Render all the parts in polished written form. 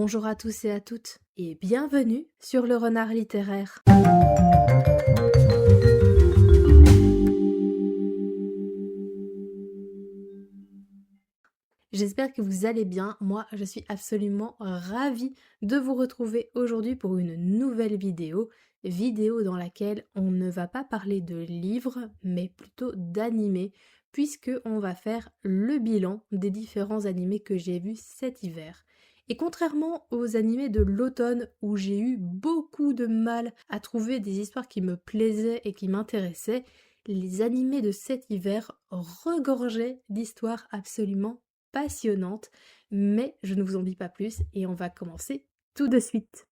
Bonjour à tous et à toutes et bienvenue sur le Renard littéraire. J'espère que vous allez bien. Moi, je suis absolument ravie de vous retrouver aujourd'hui pour une nouvelle vidéo dans laquelle on ne va pas parler de livres, mais plutôt d'animés, puisque on va faire le bilan des différents animés que j'ai vus cet hiver. Et contrairement aux animés de l'automne où j'ai eu beaucoup de mal à trouver des histoires qui me plaisaient et qui m'intéressaient, les animés de cet hiver regorgeaient d'histoires absolument passionnante, mais je ne vous en dis pas plus et on va commencer tout de suite.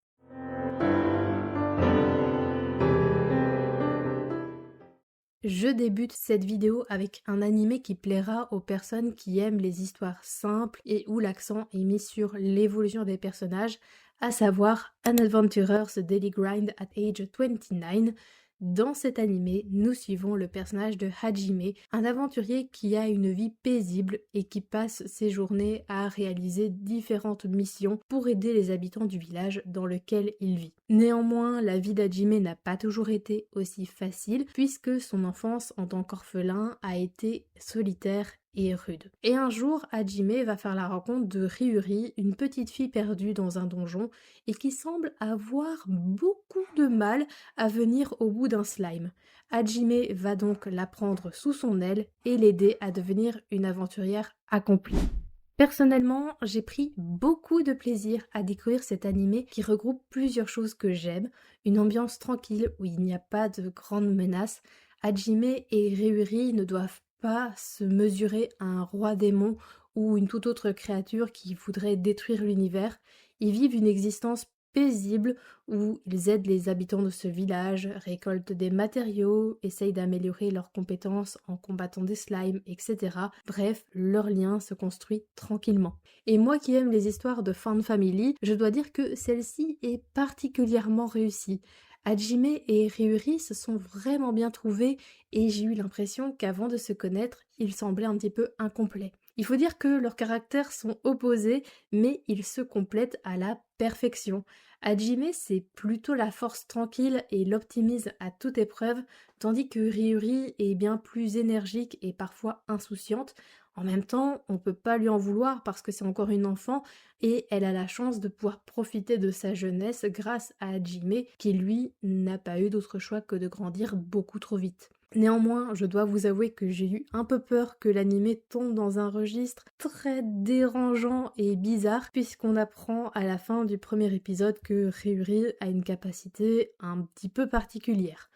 Je débute cette vidéo avec un animé qui plaira aux personnes qui aiment les histoires simples et où l'accent est mis sur l'évolution des personnages, à savoir An Adventurer's Daily Grind at Age 29. Dans cet animé, nous suivons le personnage de Hajime, un aventurier qui a une vie paisible et qui passe ses journées à réaliser différentes missions pour aider les habitants du village dans lequel il vit. Néanmoins, la vie d'Hajime n'a pas toujours été aussi facile puisque son enfance en tant qu'orphelin a été solitaire et rude. Et un jour, Hajime va faire la rencontre de Ryuri, une petite fille perdue dans un donjon et qui semble avoir beaucoup de mal à venir au bout d'un slime. Hajime va donc la prendre sous son aile et l'aider à devenir une aventurière accomplie. Personnellement, j'ai pris beaucoup de plaisir à découvrir cet animé qui regroupe plusieurs choses que j'aime, une ambiance tranquille où il n'y a pas de grandes menaces. Hajime et Ryuri ne doivent pas se mesurer à un roi démon ou une toute autre créature qui voudrait détruire l'univers. Ils vivent une existence paisible où ils aident les habitants de ce village, récoltent des matériaux, essayent d'améliorer leurs compétences en combattant des slimes, etc. Bref, leur lien se construit tranquillement. Et moi qui aime les histoires de fan family, je dois dire que celle-ci est particulièrement réussie. Hajime et Ryuri se sont vraiment bien trouvés et j'ai eu l'impression qu'avant de se connaître, ils semblaient un petit peu incomplets. Il faut dire que leurs caractères sont opposés, mais ils se complètent à la perfection. Hajime, c'est plutôt la force tranquille et l'optimisme à toute épreuve, tandis que Ryuri est bien plus énergique et parfois insouciante. En même temps, on peut pas lui en vouloir parce que c'est encore une enfant et elle a la chance de pouvoir profiter de sa jeunesse grâce à Hajime qui lui n'a pas eu d'autre choix que de grandir beaucoup trop vite. Néanmoins, je dois vous avouer que j'ai eu un peu peur que l'animé tombe dans un registre très dérangeant et bizarre puisqu'on apprend à la fin du premier épisode que Ryuri a une capacité un petit peu particulière.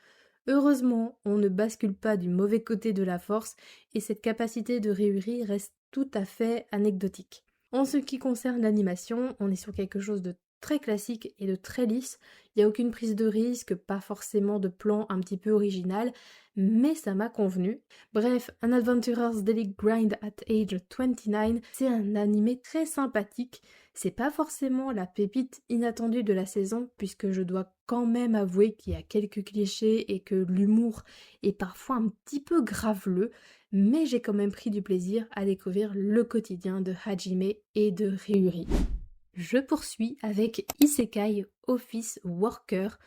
Heureusement, on ne bascule pas du mauvais côté de la force et cette capacité de Ryuri reste tout à fait anecdotique. En ce qui concerne l'animation, on est sur quelque chose de très classique et de très lisse. Il n'y a aucune prise de risque, pas forcément de plan un petit peu original, mais ça m'a convenu. Bref, An Adventurer's Daily Grind at Age 29, c'est un animé très sympathique. C'est pas forcément la pépite inattendue de la saison, puisque je dois quand même avouer qu'il y a quelques clichés et que l'humour est parfois un petit peu graveleux, mais j'ai quand même pris du plaisir à découvrir le quotidien de Hajime et de Ryuri. Je poursuis avec Isekai Office Worker.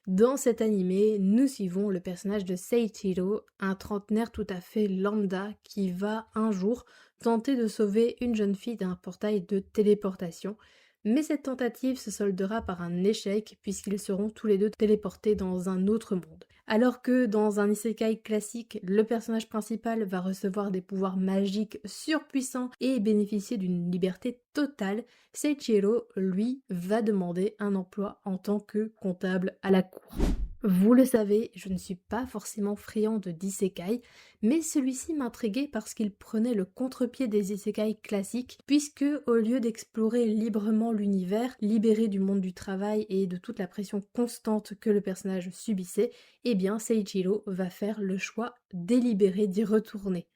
Dans cet animé, nous suivons le personnage de Seiichiro, un trentenaire tout à fait lambda qui va un jour tenter de sauver une jeune fille d'un portail de téléportation. Mais cette tentative se soldera par un échec puisqu'ils seront tous les deux téléportés dans un autre monde. Alors que dans un isekai classique, le personnage principal va recevoir des pouvoirs magiques surpuissants et bénéficier d'une liberté totale, Seiichiro, lui, va demander un emploi en tant que comptable à la cour. Vous le savez, je ne suis pas forcément friand d'isekai, mais celui-ci m'intriguait parce qu'il prenait le contre-pied des isekai classiques, puisque au lieu d'explorer librement l'univers, libéré du monde du travail et de toute la pression constante que le personnage subissait, eh bien Seiichiro va faire le choix délibéré d'y retourner.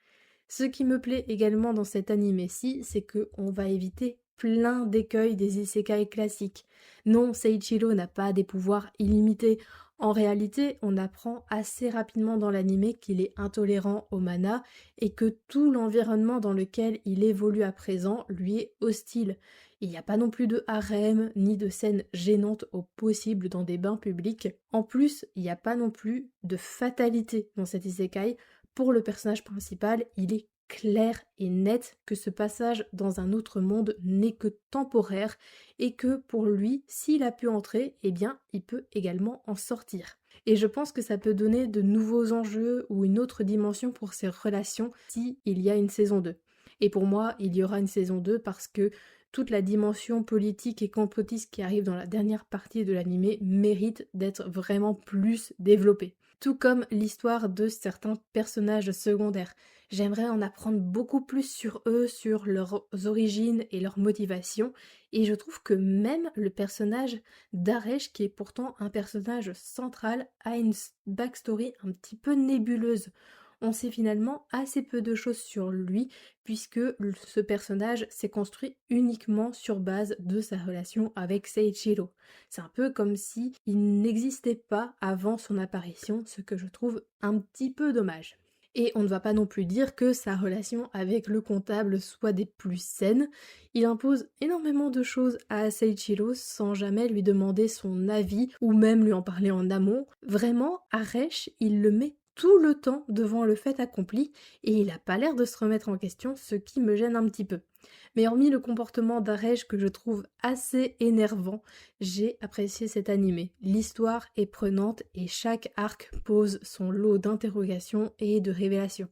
Ce qui me plaît également dans cet animé-ci, c'est qu'on va éviter plein d'écueils des isekai classiques. Non, Seiichiro n'a pas des pouvoirs illimités. En réalité, on apprend assez rapidement dans l'anime qu'il est intolérant au mana et que tout l'environnement dans lequel il évolue à présent lui est hostile. Il n'y a pas non plus de harem ni de scènes gênantes au possible dans des bains publics. En plus, il n'y a pas non plus de fatalité dans cet isekai. Pour le personnage principal, il est clair et net que ce passage dans un autre monde n'est que temporaire et que pour lui, s'il a pu entrer, eh bien, il peut également en sortir. Et je pense que ça peut donner de nouveaux enjeux ou une autre dimension pour ces relations si il y a une saison 2. Et pour moi, il y aura une saison 2 parce que toute la dimension politique et complotiste qui arrive dans la dernière partie de l'anime mérite d'être vraiment plus développée. Tout comme l'histoire de certains personnages secondaires. J'aimerais en apprendre beaucoup plus sur eux, sur leurs origines et leurs motivations, et je trouve que même le personnage d'Aresh, qui est pourtant un personnage central, a une backstory un petit peu nébuleuse. On sait finalement assez peu de choses sur lui, puisque ce personnage s'est construit uniquement sur base de sa relation avec Seiichiro. C'est un peu comme si il n'existait pas avant son apparition, ce que je trouve un petit peu dommage. Et on ne va pas non plus dire que sa relation avec le comptable soit des plus saines. Il impose énormément de choses à Seiichiro sans jamais lui demander son avis ou même lui en parler en amont. Vraiment, Aresh, il le met tout le temps devant le fait accompli et il a pas l'air de se remettre en question, ce qui me gêne un petit peu. Mais hormis le comportement d'Aresh que je trouve assez énervant, j'ai apprécié cet animé. L'histoire est prenante et chaque arc pose son lot d'interrogations et de révélations.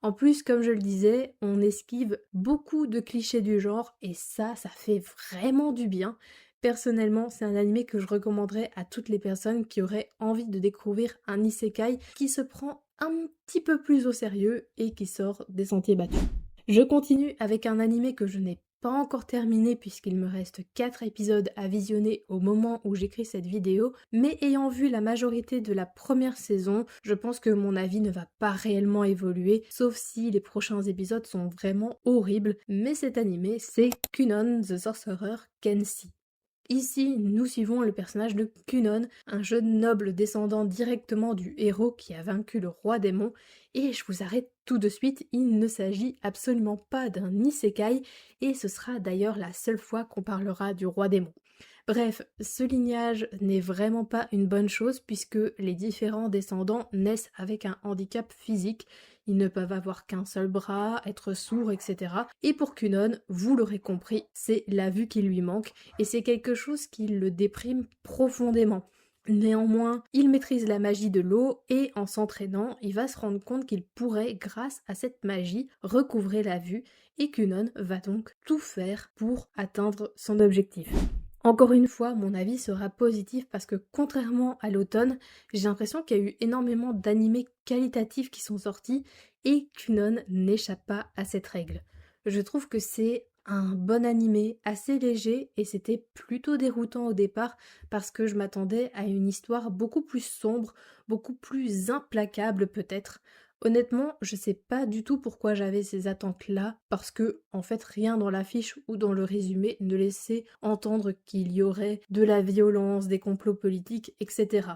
En plus, comme je le disais, on esquive beaucoup de clichés du genre et ça fait vraiment du bien. Personnellement, c'est un animé que je recommanderais à toutes les personnes qui auraient envie de découvrir un isekai qui se prend un petit peu plus au sérieux et qui sort des sentiers battus. Je continue avec un animé que je n'ai pas encore terminé puisqu'il me reste 4 épisodes à visionner au moment où j'écris cette vidéo, mais ayant vu la majorité de la première saison, je pense que mon avis ne va pas réellement évoluer, sauf si les prochains épisodes sont vraiment horribles, mais cet animé c'est Kunon the Sorcerer Kenshi. Ici, nous suivons le personnage de Kunon, un jeune noble descendant directement du héros qui a vaincu le roi démon, et je vous arrête tout de suite, il ne s'agit absolument pas d'un isekai, et ce sera d'ailleurs la seule fois qu'on parlera du roi démon. Bref, ce lignage n'est vraiment pas une bonne chose puisque les différents descendants naissent avec un handicap physique. Ils ne peuvent avoir qu'un seul bras, être sourds, etc. Et pour Kunon, vous l'aurez compris, c'est la vue qui lui manque et c'est quelque chose qui le déprime profondément. Néanmoins, il maîtrise la magie de l'eau et en s'entraînant, il va se rendre compte qu'il pourrait, grâce à cette magie, recouvrer la vue et Kunon va donc tout faire pour atteindre son objectif. Encore une fois, mon avis sera positif parce que contrairement à l'automne, j'ai l'impression qu'il y a eu énormément d'animés qualitatifs qui sont sortis et Kunon n'échappe pas à cette règle. Je trouve que c'est un bon animé, assez léger et c'était plutôt déroutant au départ parce que je m'attendais à une histoire beaucoup plus sombre, beaucoup plus implacable peut-être. Honnêtement, je sais pas du tout pourquoi j'avais ces attentes-là, parce que, en fait, rien dans l'affiche ou dans le résumé ne laissait entendre qu'il y aurait de la violence, des complots politiques, etc.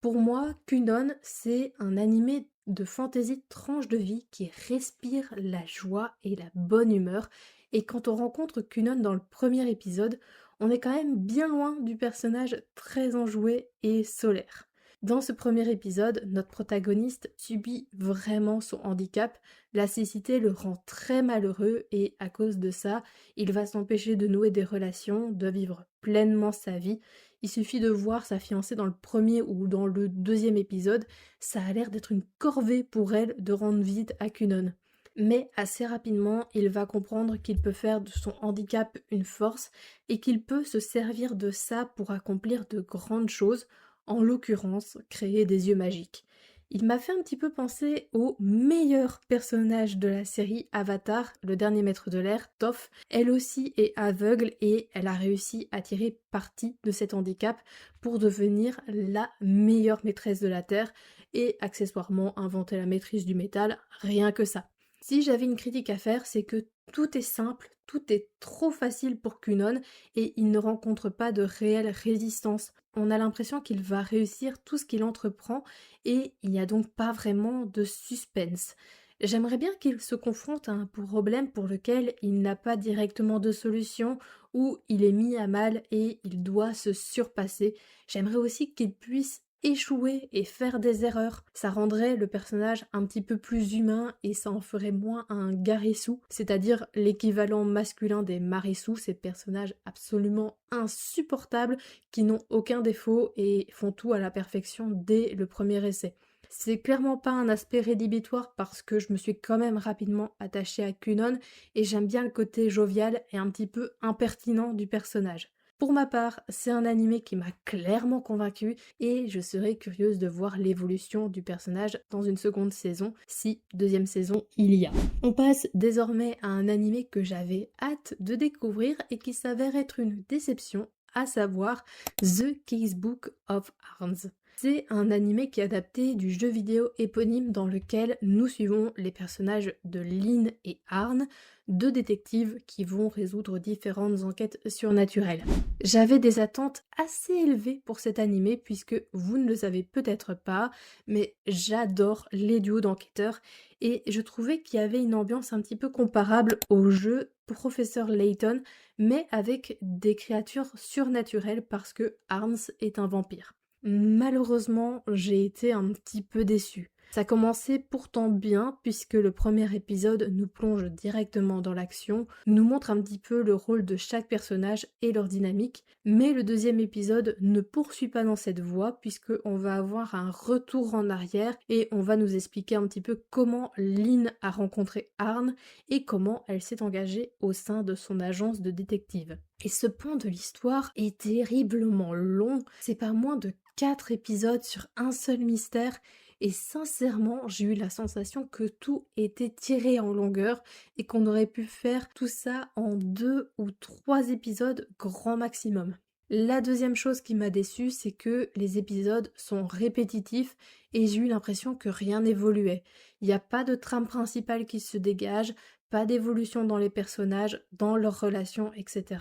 Pour moi, Kunon, c'est un animé de fantaisie tranche de vie qui respire la joie et la bonne humeur, et quand on rencontre Kunon dans le premier épisode, on est quand même bien loin du personnage très enjoué et solaire. Dans ce premier épisode, notre protagoniste subit vraiment son handicap, la cécité le rend très malheureux et à cause de ça, il va s'empêcher de nouer des relations, de vivre pleinement sa vie. Il suffit de voir sa fiancée dans le premier ou dans le deuxième épisode, ça a l'air d'être une corvée pour elle de rendre visite à Kunon. Mais assez rapidement, il va comprendre qu'il peut faire de son handicap une force et qu'il peut se servir de ça pour accomplir de grandes choses, en l'occurrence créer des yeux magiques. Il m'a fait un petit peu penser au meilleur personnage de la série Avatar, le dernier maître de l'air, Toph. Elle aussi est aveugle et elle a réussi à tirer parti de cet handicap pour devenir la meilleure maîtresse de la Terre et accessoirement inventer la maîtrise du métal, rien que ça. Si j'avais une critique à faire, c'est que tout est simple, tout est trop facile pour Kunon et il ne rencontre pas de réelle résistance. on a l'impression qu'il va réussir tout ce qu'il entreprend et il n'y a donc pas vraiment de suspense. J'aimerais bien qu'il se confronte à un problème pour lequel il n'a pas directement de solution, où il est mis à mal et il doit se surpasser. J'aimerais aussi qu'il puisse échouer et faire des erreurs. Ça rendrait le personnage un petit peu plus humain et ça en ferait moins un garissou, c'est-à-dire l'équivalent masculin des marissous, ces personnages absolument insupportables qui n'ont aucun défaut et font tout à la perfection dès le premier essai. C'est clairement pas un aspect rédhibitoire parce que je me suis quand même rapidement attachée à Kunon et j'aime bien le côté jovial et un petit peu impertinent du personnage. Pour ma part, c'est un animé qui m'a clairement convaincue et je serais curieuse de voir l'évolution du personnage dans une seconde saison, si deuxième saison il y a. On passe désormais à un animé que j'avais hâte de découvrir et qui s'avère être une déception, à savoir The Casebook of Arms. C'est un animé qui est adapté du jeu vidéo éponyme dans lequel nous suivons les personnages de Lynn et Arn, deux détectives qui vont résoudre différentes enquêtes surnaturelles. J'avais des attentes assez élevées pour cet animé puisque vous ne le savez peut-être pas, mais j'adore les duos d'enquêteurs et je trouvais qu'il y avait une ambiance un petit peu comparable au jeu Professeur Layton, mais avec des créatures surnaturelles parce que Arns est un vampire. Malheureusement, j'ai été un petit peu déçue. Ça commençait pourtant bien puisque le premier épisode nous plonge directement dans l'action, nous montre un petit peu le rôle de chaque personnage et leur dynamique, mais le deuxième épisode ne poursuit pas dans cette voie puisque on va avoir un retour en arrière et on va nous expliquer un petit peu comment Lynn a rencontré Arn et comment elle s'est engagée au sein de son agence de détective. Et ce point de l'histoire est terriblement long, c'est pas moins de 4 épisodes sur un seul mystère et sincèrement j'ai eu la sensation que tout était tiré en longueur et qu'on aurait pu faire tout ça en 2 ou 3 épisodes grand maximum. La deuxième chose qui m'a déçue, c'est que les épisodes sont répétitifs et j'ai eu l'impression que rien n'évoluait. Il n'y a pas de trame principale qui se dégage, pas d'évolution dans les personnages, dans leurs relations, etc.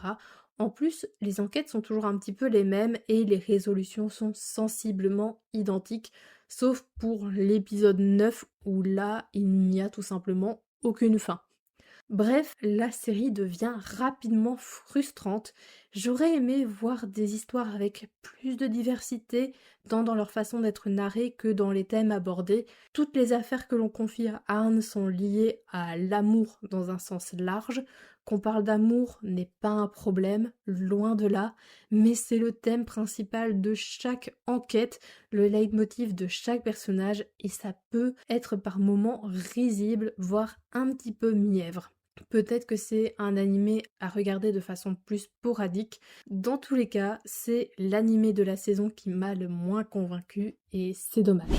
En plus, les enquêtes sont toujours un petit peu les mêmes et les résolutions sont sensiblement identiques, sauf pour l'épisode 9 où là, il n'y a tout simplement aucune fin. Bref, la série devient rapidement frustrante. J'aurais aimé voir des histoires avec plus de diversité, tant dans leur façon d'être narrées que dans les thèmes abordés. Toutes les affaires que l'on confie à Arne sont liées à l'amour dans un sens large. Qu'on parle d'amour n'est pas un problème, loin de là, mais c'est le thème principal de chaque enquête, le leitmotiv de chaque personnage, et ça peut être par moments risible, voire un petit peu mièvre. Peut-être que c'est un animé à regarder de façon plus sporadique. Dans tous les cas, c'est l'animé de la saison qui m'a le moins convaincu et c'est dommage.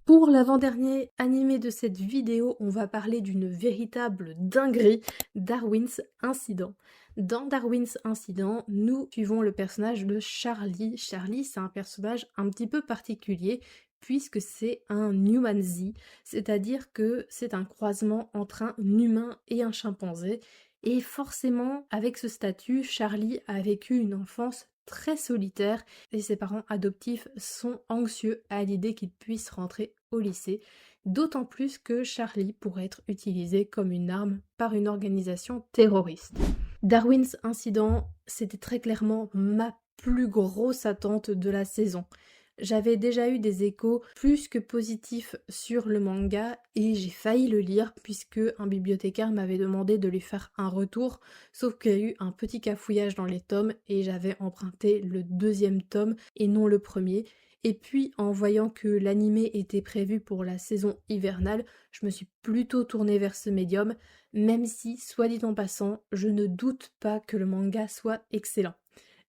Pour l'avant-dernier animé de cette vidéo, on va parler d'une véritable dinguerie, Darwin's Incident. Dans Darwin's Incident, nous suivons le personnage de Charlie. Charlie, c'est un personnage un petit peu particulier puisque c'est un Humanzee, c'est-à-dire que c'est un croisement entre un humain et un chimpanzé. Et forcément, avec ce statut, Charlie a vécu une enfance très solitaire et ses parents adoptifs sont anxieux à l'idée qu'il puisse rentrer au lycée, d'autant plus que Charlie pourrait être utilisé comme une arme par une organisation terroriste. Darwin's Incident, c'était très clairement ma plus grosse attente de la saison. J'avais déjà eu des échos plus que positifs sur le manga et j'ai failli le lire puisque un bibliothécaire m'avait demandé de lui faire un retour, sauf qu'il y a eu un petit cafouillage dans les tomes et j'avais emprunté le deuxième tome et non le premier. Et puis en voyant que l'animé était prévu pour la saison hivernale, je me suis plutôt tournée vers ce médium, même si, soit dit en passant, je ne doute pas que le manga soit excellent.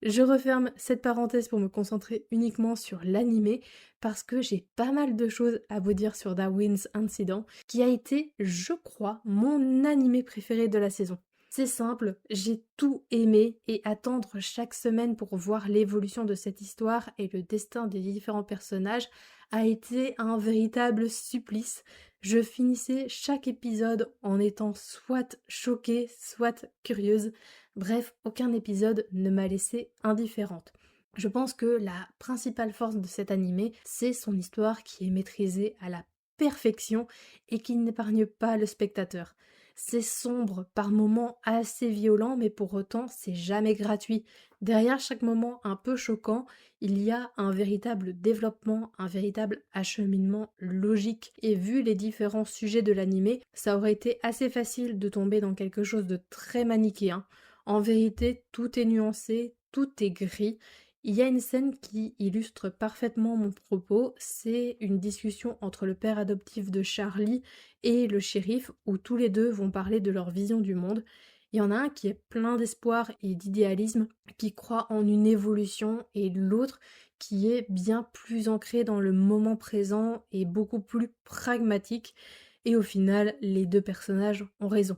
Je referme cette parenthèse pour me concentrer uniquement sur l'animé parce que j'ai pas mal de choses à vous dire sur Darwin's Incident qui a été, je crois, mon animé préféré de la saison. C'est simple, j'ai tout aimé et attendre chaque semaine pour voir l'évolution de cette histoire et le destin des différents personnages a été un véritable supplice. Je finissais chaque épisode en étant soit choquée, soit curieuse. Bref, aucun épisode ne m'a laissée indifférente. Je pense que la principale force de cet animé, c'est son histoire qui est maîtrisée à la perfection et qui n'épargne pas le spectateur. C'est sombre, par moments assez violent, mais pour autant, c'est jamais gratuit. Derrière chaque moment un peu choquant, il y a un véritable développement, un véritable acheminement logique. Et vu les différents sujets de l'animé, ça aurait été assez facile de tomber dans quelque chose de très manichéen. En vérité, tout est nuancé, tout est gris. Il y a une scène qui illustre parfaitement mon propos, c'est une discussion entre le père adoptif de Charlie et le shérif où tous les deux vont parler de leur vision du monde. Il y en a un qui est plein d'espoir et d'idéalisme, qui croit en une évolution, et l'autre qui est bien plus ancré dans le moment présent et beaucoup plus pragmatique. Et au final, les deux personnages ont raison.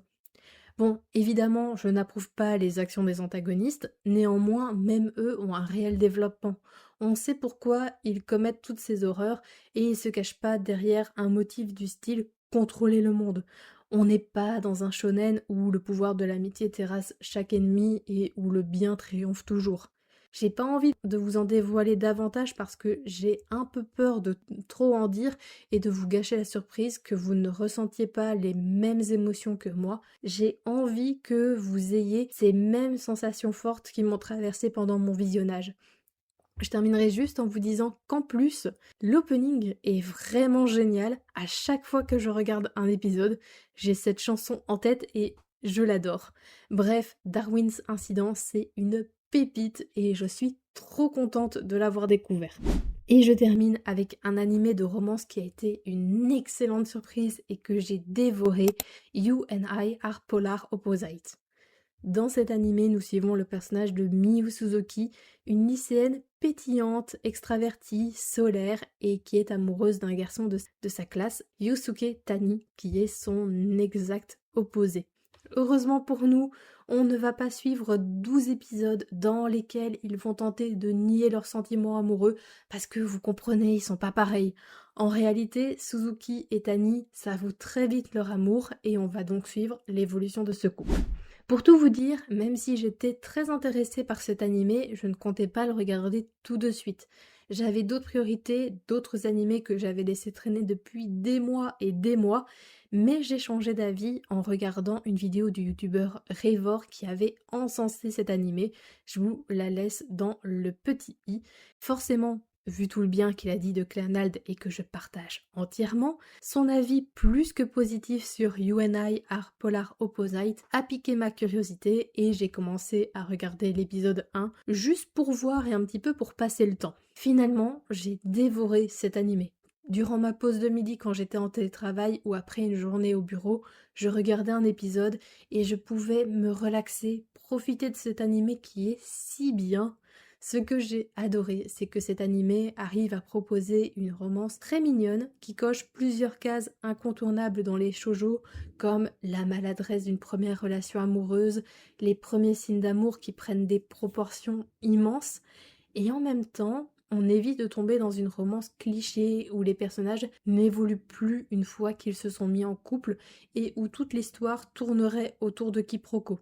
Bon, évidemment, je n'approuve pas les actions des antagonistes, néanmoins, même eux ont un réel développement. On sait pourquoi ils commettent toutes ces horreurs et ils se cachent pas derrière un motif du style contrôler le monde. On n'est pas dans un shonen où le pouvoir de l'amitié terrasse chaque ennemi et où le bien triomphe toujours. J'ai pas envie de vous en dévoiler davantage parce que j'ai un peu peur de trop en dire et de vous gâcher la surprise, que vous ne ressentiez pas les mêmes émotions que moi. J'ai envie que vous ayez ces mêmes sensations fortes qui m'ont traversé pendant mon visionnage. Je terminerai juste en vous disant qu'en plus, l'opening est vraiment génial. À chaque fois que je regarde un épisode, j'ai cette chanson en tête et je l'adore. Bref, Darwin's Incident, c'est une pépite et je suis trop contente de l'avoir découvert. Et je termine avec un animé de romance qui a été une excellente surprise et que j'ai dévoré, You and I Are Polar Opposites. Dans cet animé, nous suivons le personnage de Miyu Suzuki, une lycéenne pétillante, extravertie, solaire et qui est amoureuse d'un garçon de sa classe, Yusuke Tani, qui est son exact opposé. Heureusement pour nous, on ne va pas suivre 12 épisodes dans lesquels ils vont tenter de nier leurs sentiments amoureux parce que vous comprenez, ils sont pas pareils. En réalité, Suzuki et Tani s'avouent très vite leur amour et on va donc suivre l'évolution de ce couple. Pour tout vous dire, même si j'étais très intéressée par cet animé, je ne comptais pas le regarder tout de suite. J'avais d'autres priorités, d'autres animés que j'avais laissé traîner depuis des mois, mais j'ai changé d'avis en regardant une vidéo du youtubeur Revor qui avait encensé cet animé. Je vous la laisse dans le petit i. Forcément, vu tout le bien qu'il a dit de Clannad et que je partage entièrement, son avis plus que positif sur You and I Are Polar Opposites a piqué ma curiosité et j'ai commencé à regarder l'épisode 1 juste pour voir et un petit peu pour passer le temps. Finalement, j'ai dévoré cet animé. Durant ma pause de midi quand j'étais en télétravail ou après une journée au bureau, je regardais un épisode et je pouvais me relaxer, profiter de cet animé qui est si bien. Ce que j'ai adoré, c'est que cet animé arrive à proposer une romance très mignonne qui coche plusieurs cases incontournables dans les shoujo, comme la maladresse d'une première relation amoureuse, les premiers signes d'amour qui prennent des proportions immenses, et en même temps, on évite de tomber dans une romance cliché où les personnages n'évoluent plus une fois qu'ils se sont mis en couple et où toute l'histoire tournerait autour de quiproquos.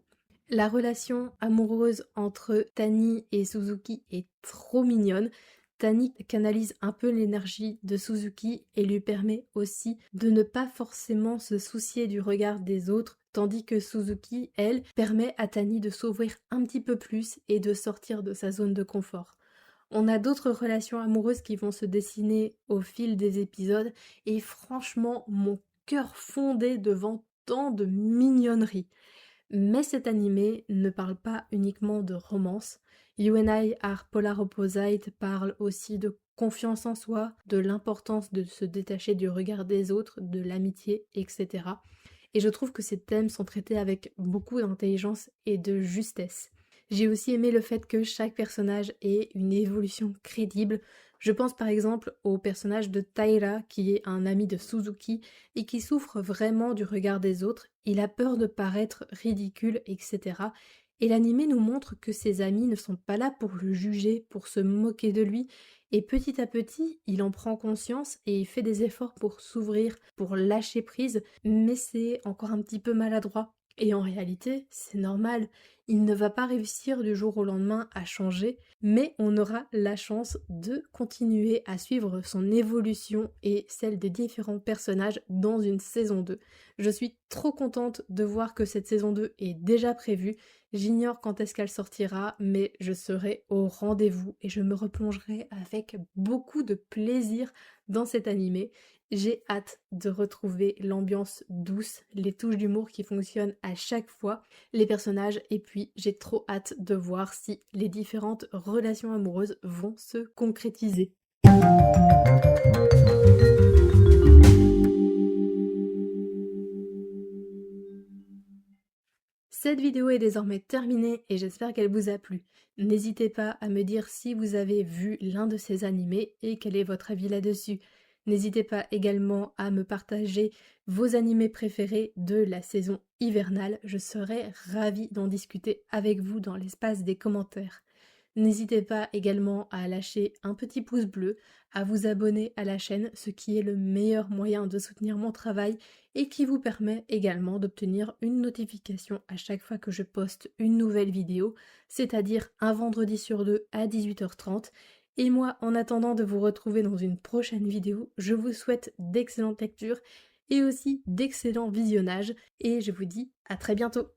La relation amoureuse entre Tani et Suzuki est trop mignonne. Tani canalise un peu l'énergie de Suzuki et lui permet aussi de ne pas forcément se soucier du regard des autres, tandis que Suzuki, elle, permet à Tani de s'ouvrir un petit peu plus et de sortir de sa zone de confort. On a d'autres relations amoureuses qui vont se dessiner au fil des épisodes et franchement, mon cœur fondait devant tant de mignonneries. Mais cet animé ne parle pas uniquement de romance. You and I Are Polar Opposites parle aussi de confiance en soi, de l'importance de se détacher du regard des autres, de l'amitié, etc. Et je trouve que ces thèmes sont traités avec beaucoup d'intelligence et de justesse. J'ai aussi aimé le fait que chaque personnage ait une évolution crédible. Je pense par exemple au personnage de Taira qui est un ami de Suzuki et qui souffre vraiment du regard des autres. Il a peur de paraître ridicule, etc. Et l'animé nous montre que ses amis ne sont pas là pour le juger, pour se moquer de lui. Et petit à petit, il en prend conscience et il fait des efforts pour s'ouvrir, pour lâcher prise, mais c'est encore un petit peu maladroit. Et en réalité, c'est normal, il ne va pas réussir du jour au lendemain à changer, mais on aura la chance de continuer à suivre son évolution et celle des différents personnages dans une saison 2. Je suis trop contente de voir que cette saison 2 est déjà prévue. J'ignore quand est-ce qu'elle sortira, mais je serai au rendez-vous et je me replongerai avec beaucoup de plaisir dans cet animé. J'ai hâte de retrouver l'ambiance douce, les touches d'humour qui fonctionnent à chaque fois, les personnages, et puis j'ai trop hâte de voir si les différentes relations amoureuses vont se concrétiser. Cette vidéo est désormais terminée et j'espère qu'elle vous a plu. N'hésitez pas à me dire si vous avez vu l'un de ces animés et quel est votre avis là-dessus. N'hésitez pas également à me partager vos animés préférés de la saison hivernale. Je serai ravie d'en discuter avec vous dans l'espace des commentaires. N'hésitez pas également à lâcher un petit pouce bleu, à vous abonner à la chaîne, ce qui est le meilleur moyen de soutenir mon travail et qui vous permet également d'obtenir une notification à chaque fois que je poste une nouvelle vidéo, c'est-à-dire un vendredi sur deux à 18h30. Et moi, en attendant de vous retrouver dans une prochaine vidéo, je vous souhaite d'excellentes lectures et aussi d'excellents visionnages et je vous dis à très bientôt.